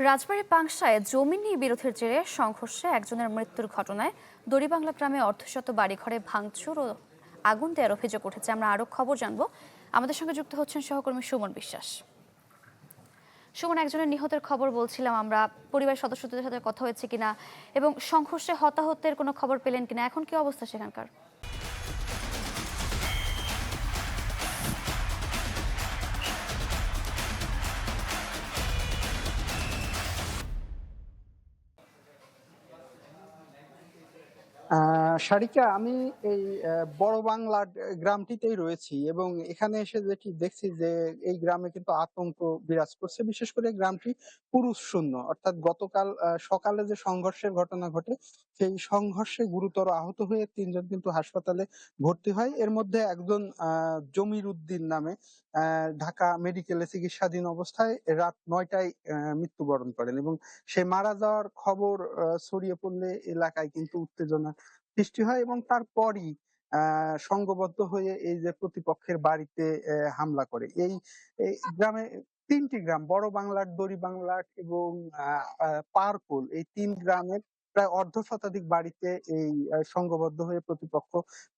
রাজবাড়ীর পাংশায় জমি নিয়ে বিরোধের জেরে সংঘর্ষে একজনের মৃত্যুর ঘটনায় দড়িবাংলা গ্রামে অর্ধশত বাড়িঘরে ভাঙচুর ও আগুন দেওয়ার অভিযোগ উঠেছে। আমরা আরো খবর জানবো। আমাদের সঙ্গে যুক্ত হচ্ছেন সহকর্মী সুমন বিশ্বাস। সুমন, একজনের নিহতের খবর বলছিলাম আমরা, পরিবারের সদস্যদের সাথে কথা হয়েছে কিনা এবং সংঘর্ষে হতাহতের কোনো খবর পেলেন কিনা, এখন কি অবস্থা সেখানকার? সারিকা, আমি এই বড় বাংলা গ্রামটিতেই রয়েছি এবং এখানে এসে যেটি দেখছি যে এই গ্রামে কিন্তু আতঙ্ক বিরাজ করছে। বিশেষ করে গ্রামটি পুরুষ শূন্য, অর্থাৎ গতকাল সকালে যে সংঘর্ষের ঘটনা ঘটে সেই সংঘর্ষে গুরুতর আহত হয়ে তিনজন কিন্তু হাসপাতালে ভর্তি হয়। এর মধ্যে একজন জমির উদ্দিন নামে ঢাকা মেডিকেলে চিকিৎসাধীন অবস্থায় রাত ৯টায় মৃত্যুবরণ করেন এবং সে মারা যাওয়ার খবর ছড়িয়ে পড়লে এলাকায় কিন্তু উত্তেজনা সৃষ্টি হয় এবং তারপরই সংঘবদ্ধ হয়ে এই যে প্রতিপক্ষের বাড়িতে হামলা করে। এই গ্রামে ৩টি গ্রাম, বড় বাংলার, দড়ি বাংলার এবং পারকোল, এই ৩ গ্রামের প্রায় অর্ধশতাধিক বাড়িতে এই সংঘবদ্ধ হয়ে প্রতিপক্ষ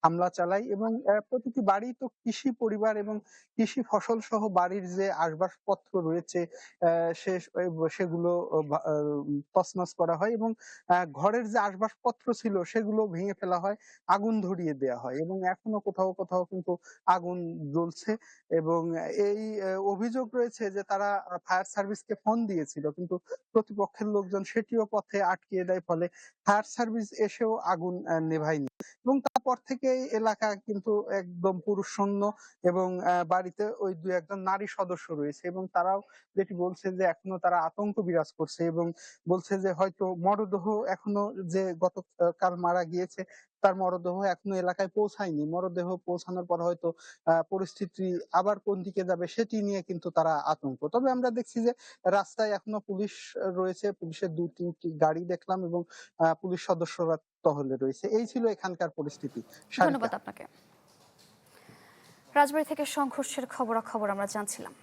হামলা চালায় এবং প্রতিটি বাড়ি তো কৃষি পরিবার এবং কৃষি ফসল সহ বাড়ির যে আসবাবপত্র রয়েছে সে সেগুলো তছনছ করা হয় এবং ঘরের যে আসবাবপত্র ছিল সেগুলো ভেঙে ফেলা হয়, আগুন ধরিয়ে দেয়া হয় এবং এখনো কোথাও কোথাও কিন্তু আগুন জ্বলছে এবং এই অভিযোগ রয়েছে যে তারা ফায়ার সার্ভিসকে ফোন দিয়েছিল, কিন্তু প্রতিপক্ষের লোকজন সেটিও পথে আটকিয়ে দেয়, ফলে ফায়ার সার্ভিস এসেও আগুন নেভায়নি এবং তারপর থেকে এলাকা কিন্তু একদম পুরুষশূন্য এবং বাড়িতে ওই দু একজন নারী সদস্য রয়েছে এবং তারাও যেটি বলছে যে এখনো তারা আতঙ্ক বিরাজ করছে এবং বলছে যে হয়তো মরদেহ এখনো, যে গতকাল মারা গিয়েছে তার মরদেহ এখনো এলাকায় পৌঁছায়নি। মরদেহ পৌঁছানোর পর হয়তো পরিস্থিতি আবার কোন দিকে যাবে সেটি নিয়ে কিন্তু তারা আতঙ্ক। তবে আমরা দেখছি যে রাস্তায় এখনো পুলিশ রয়েছে, পুলিশের ২-৩টি গাড়ি দেখলাম এবং পুলিশ সদস্যরা টহলে রয়েছে। এই ছিল এখানকার পরিস্থিতি। সারিকা। ধন্যবাদ আপনাকে। রাজবাড়ী থেকে সংঘর্ষের খবরাখবর আমরা জানছিলাম।